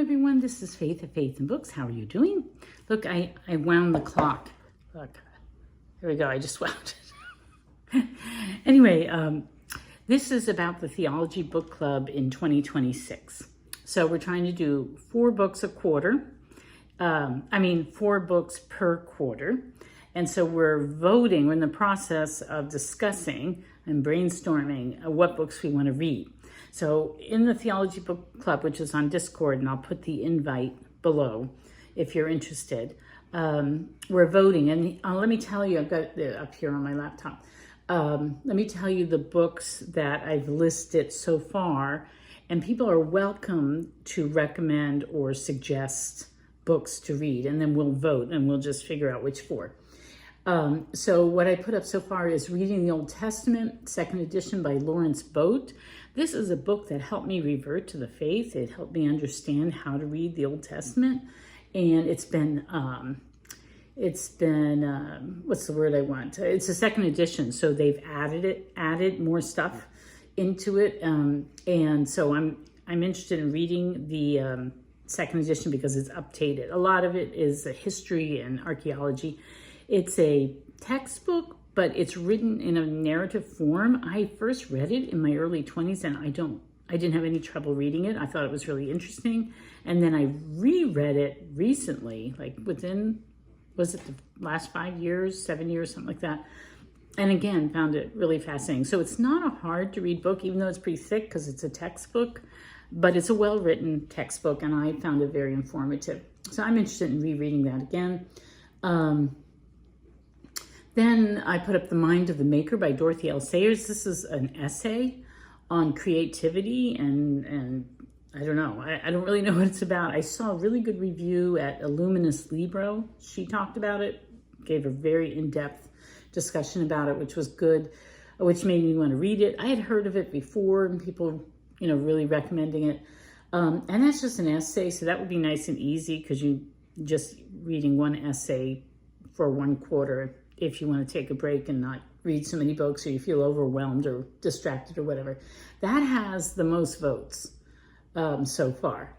everyone, this is Faith at Faith and Books. How are you doing? Look, I wound the clock. Look, here we go, I just wound it. Anyway, this is about the Theology Book Club in 2026. So we're trying to do 4 books a quarter. 4 books per quarter. And so we're voting, we're in the process of discussing and brainstorming what books we want to read. So in the Theology Book Club, which is on Discord, and I'll put the invite below if you're interested, we're voting. And let me tell you, I've got it up here on my laptop. Let me tell you the books that I've listed so far, and people are welcome to recommend or suggest books to read, and then we'll vote and we'll just figure out which 4. So what I put up so far is Reading the Old Testament, 2nd edition by Lawrence Boat. This is a book that helped me revert to the faith. It helped me understand how to read the Old Testament. And it's been what's the word I want? It's a 2nd edition. So they've added more stuff into it. And so I'm interested in reading the 2nd edition because it's updated. A lot of it is history and archaeology. It's a textbook, but it's written in a narrative form. I first read it in my early 20s, and I didn't have any trouble reading it. I thought it was really interesting. And then I reread it recently, like within, was it the last 5 years, 7 years, something like that. And again, found it really fascinating. So it's not a hard to read book, even though it's pretty thick because it's a textbook, but it's a well-written textbook, and I found it very informative. So I'm interested in rereading that again. Then I put up The Mind of the Maker by Dorothy L. Sayers. This is an essay on creativity, and I don't know. I don't really know what it's about. I saw a really good review at Illuminous Libro. She talked about it, gave a very in-depth discussion about it, which was good, which made me want to read it. I had heard of it before, and people, really recommending it. And that's just an essay, so that would be nice and easy because you just reading one essay for 1 quarter if you want to take a break and not read so many books or you feel overwhelmed or distracted or whatever. That has the most votes so far.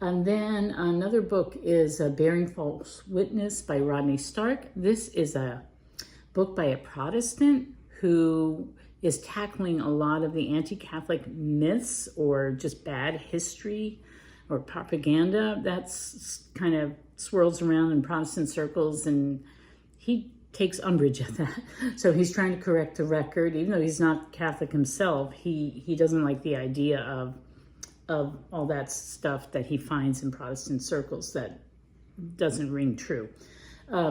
And then another book is Bearing False Witness by Rodney Stark. This is a book by a Protestant who is tackling a lot of the anti-Catholic myths or just bad history or propaganda that's kind of swirls around in Protestant circles, and he takes umbrage at that. So he's trying to correct the record, even though he's not Catholic himself. He doesn't like the idea of all that stuff that he finds in Protestant circles that doesn't ring true.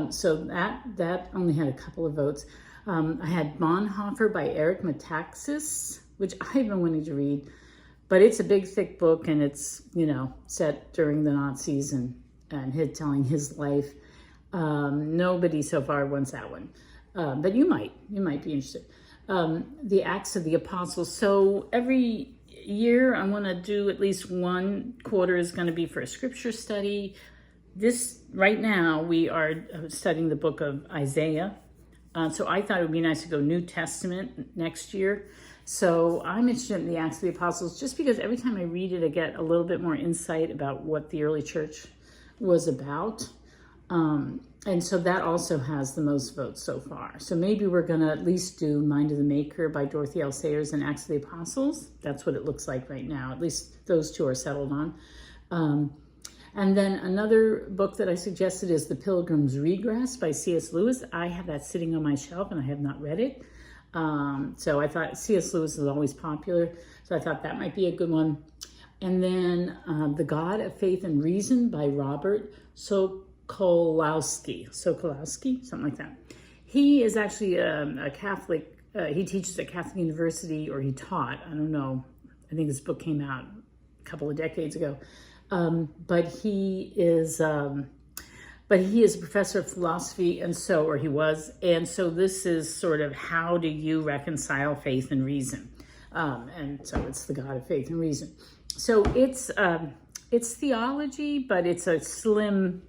So that only had a couple of votes. I had Bonhoeffer by Eric Metaxas, which I've been wanting to read, but it's a big, thick book, and it's, set during the Nazis and telling his life. Nobody so far wants that one, but you might be interested. The Acts of the Apostles. So every year I want to do at least 1 quarter is going to be for a scripture study. Right now we are studying the book of Isaiah. So I thought it would be nice to go New Testament next year. So I'm interested in the Acts of the Apostles just because every time I read it, I get a little bit more insight about what the early church was about. And so that also has the most votes so far. So maybe we're going to at least do Mind of the Maker by Dorothy L. Sayers and Acts of the Apostles. That's what it looks like right now. At least those 2 are settled on. And then another book that I suggested is The Pilgrim's Regress by C.S. Lewis. I have that sitting on my shelf and I have not read it. So I thought C.S. Lewis is always popular. So I thought that might be a good one. And then The God of Faith and Reason by Robert Sokolowski, something like that. He is actually a Catholic. He teaches at Catholic University, or he taught. I don't know. I think this book came out a couple of decades ago. But he is a professor of philosophy, or he was. And so this is sort of how do you reconcile faith and reason? And so it's The God of Faith and Reason. So it's theology, but it's a slim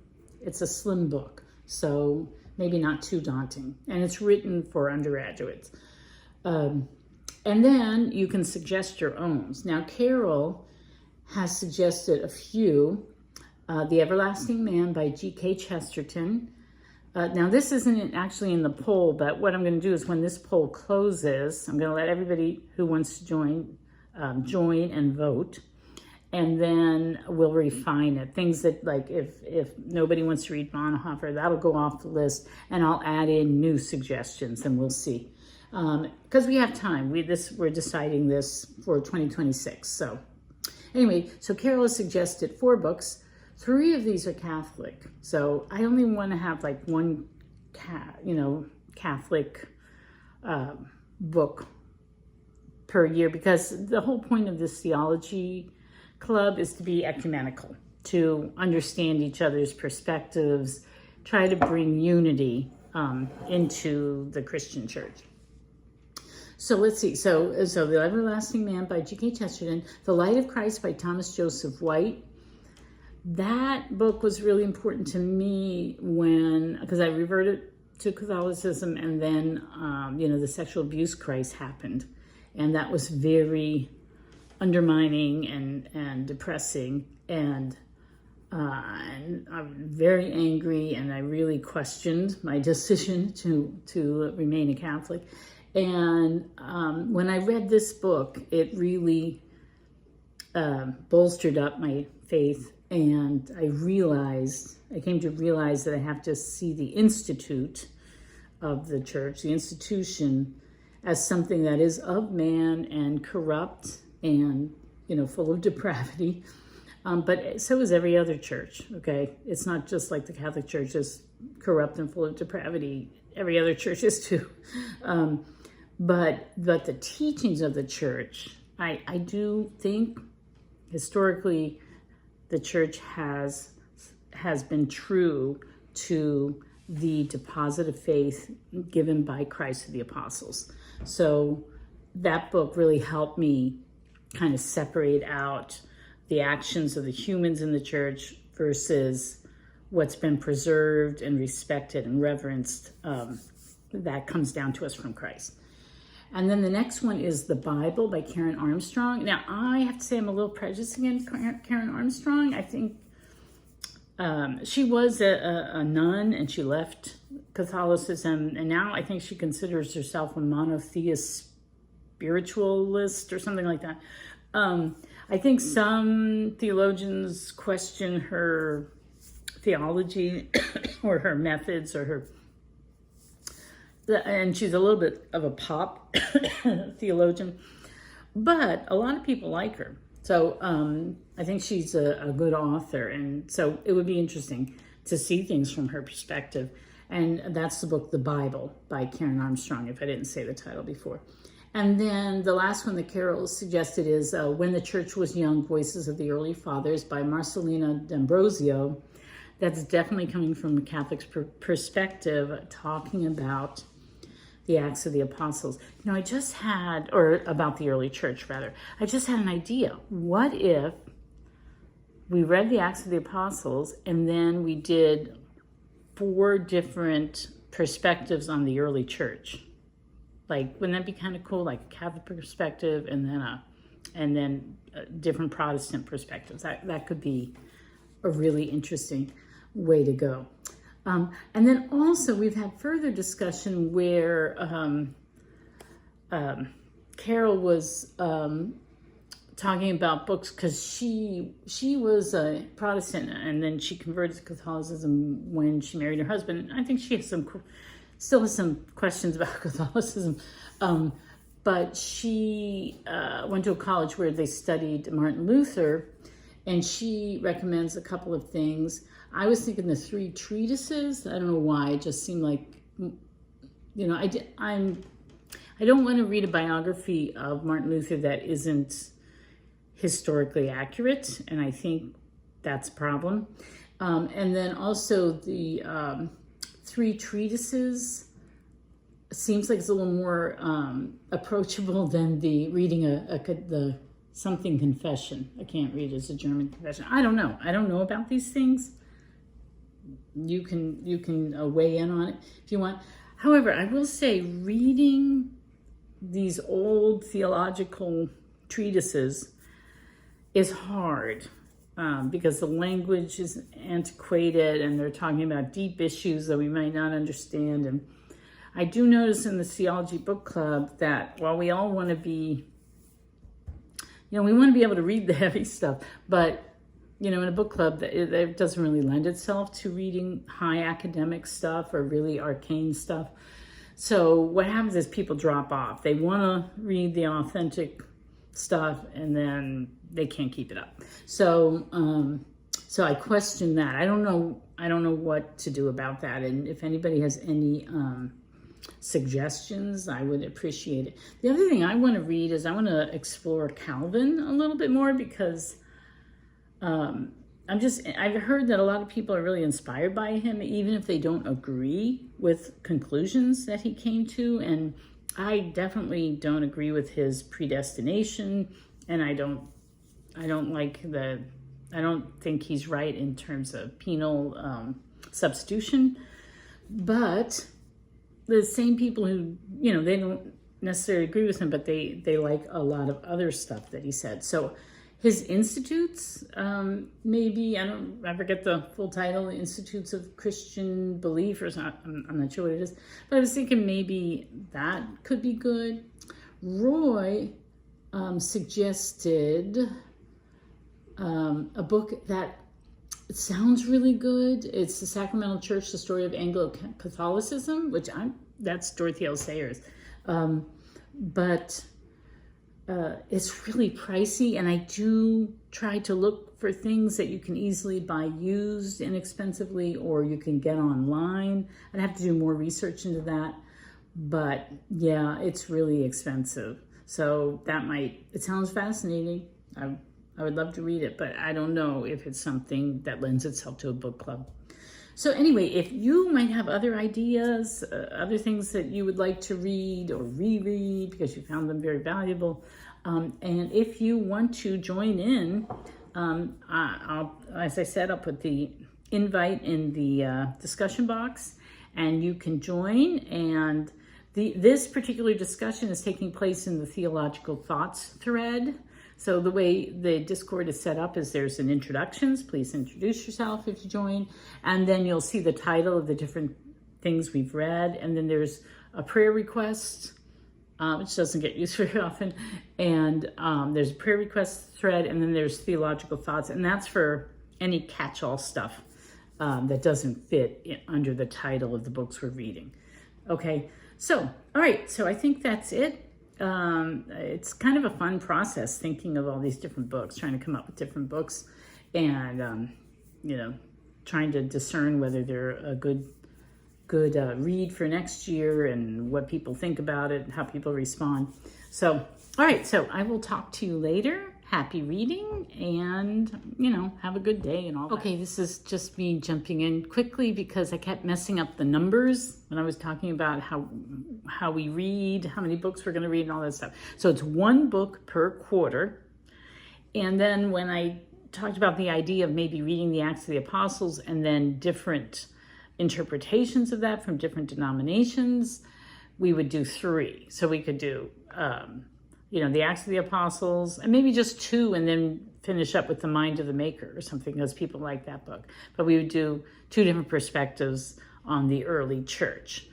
book, so maybe not too daunting. And it's written for undergraduates. And then you can suggest your own. Now, Carol has suggested a few. The Everlasting Man by G.K. Chesterton. Now, this isn't actually in the poll, but what I'm going to do is when this poll closes, I'm going to let everybody who wants to join and vote. And then we'll refine it. Things that, like, if nobody wants to read Bonhoeffer, that'll go off the list, and I'll add in new suggestions, and we'll see. Because we have time. We're deciding this for 2026. So anyway, so Carol has suggested 4 books. 3 of these are Catholic. So I only want to have like one Catholic book per year, because the whole point of this theology club is to be ecumenical, to understand each other's perspectives, try to bring unity into the Christian church. So let's see. So The Everlasting Man by G.K. Chesterton, The Light of Christ by Thomas Joseph White. That book was really important to me because I reverted to Catholicism, and then, the sexual abuse crisis happened. And that was very undermining and depressing, and I'm very angry, and I really questioned my decision to remain a Catholic. And when I read this book, it really bolstered up my faith, and I came to realize that I have to see the institute of the church, the institution, as something that is of man and corrupt and, full of depravity. But so is every other church, okay? It's not just like the Catholic Church is corrupt and full of depravity. Every other church is too. But the teachings of the church, I do think historically the church has been true to the deposit of faith given by Christ to the apostles. So that book really helped me kind of separate out the actions of the humans in the church versus what's been preserved and respected and reverenced that comes down to us from Christ. And then the next one is The Bible by Karen Armstrong. Now, I have to say I'm a little prejudiced against Karen Armstrong. I think she was a nun, and she left Catholicism, and now I think she considers herself a monotheist spiritualist or something like that. I think some theologians question her theology or her methods and she's a little bit of a pop theologian, but a lot of people like her. So I think she's a good author, and so it would be interesting to see things from her perspective. And that's the book, The Bible by Karen Armstrong, if I didn't say the title before. And then the last one that Carol suggested is When the Church Was Young, Voices of the Early Fathers by Marcelina D'Ambrosio. That's definitely coming from a Catholic perspective, talking about the Acts of the Apostles. About the early church, rather. I just had an idea. What if we read the Acts of the Apostles and then we did 4 different perspectives on the early church? Like, wouldn't that be kind of cool? Like a Catholic perspective and then different Protestant perspectives. That could be a really interesting way to go. And then also we've had further discussion where Carol was talking about books, because she was a Protestant and then she converted to Catholicism when she married her husband. I think she still has some questions about Catholicism, but she went to a college where they studied Martin Luther, and she recommends a couple of things. I was thinking the 3 treatises. I don't know why. It just seemed like, I don't want to read a biography of Martin Luther that isn't historically accurate, and I think that's a problem. And then also the 3 treatises seems like it's a little more approachable than the reading the something confession. I can't read it as a German confession. I don't know about these things. You can weigh in on it if you want. However, I will say reading these old theological treatises is hard. because the language is antiquated and they're talking about deep issues that we might not understand. And I do notice in the Theology book club that while we all want to be, we want to be able to read the heavy stuff, but in a book club, it doesn't really lend itself to reading high academic stuff or really arcane stuff. So what happens is people drop off. They want to read the authentic stuff and then they can't keep it up. So I question that. I don't know what to do about that. And if anybody has any suggestions, I would appreciate it. The other thing I want to read is I want to explore Calvin a little bit more, because I've heard that a lot of people are really inspired by him, even if they don't agree with conclusions that he came to. And I definitely don't agree with his predestination, and I don't think he's right in terms of penal substitution. But the same people who, they don't necessarily agree with him, but they like a lot of other stuff that he said. So his institutes, maybe, I forget the full title, the Institutes of Christian Belief or something. I'm not sure what it is, but I was thinking maybe that could be good. Roy suggested a book that sounds really good. It's The Sacramental Church, The Story of Anglo-Catholicism, that's Dorothy L. Sayers. But it's really pricey, and I do try to look for things that you can easily buy used inexpensively, or you can get online. I'd have to do more research into that, but yeah, it's really expensive. So it sounds fascinating. I would love to read it, but I don't know if it's something that lends itself to a book club. So anyway, if you might have other ideas, other things that you would like to read or reread because you found them very valuable, and if you want to join in, as I said, I'll put the invite in the discussion box, and you can join. And this particular discussion is taking place in the Theological Thoughts thread. So the way the Discord is set up is there's an introductions. Please introduce yourself if you join. And then you'll see the title of the different things we've read. And then there's a prayer request, which doesn't get used very often. And there's a prayer request thread. And then there's theological thoughts. And that's for any catch-all stuff that doesn't fit under the title of the books we're reading. Okay, so, all right. So I think that's it. It's kind of a fun process thinking of all these different books, trying to come up with different books, and trying to discern whether they're a good read for next year, and what people think about it, and how people respond. So, all right, so I will talk to you later. Happy reading, and have a good day and all that. Okay, this is just me jumping in quickly because I kept messing up the numbers when I was talking about how we read, how many books we're going to read, and all that stuff. So it's one book per quarter. And then when I talked about the idea of maybe reading the Acts of the Apostles and then different interpretations of that from different denominations, we would do 3. So we could do the Acts of the Apostles, and maybe just 2, and then finish up with The Mind of the Maker or something, because people like that book. But we would do 2 different perspectives on the early church.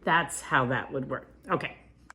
That's how that would work. Okay.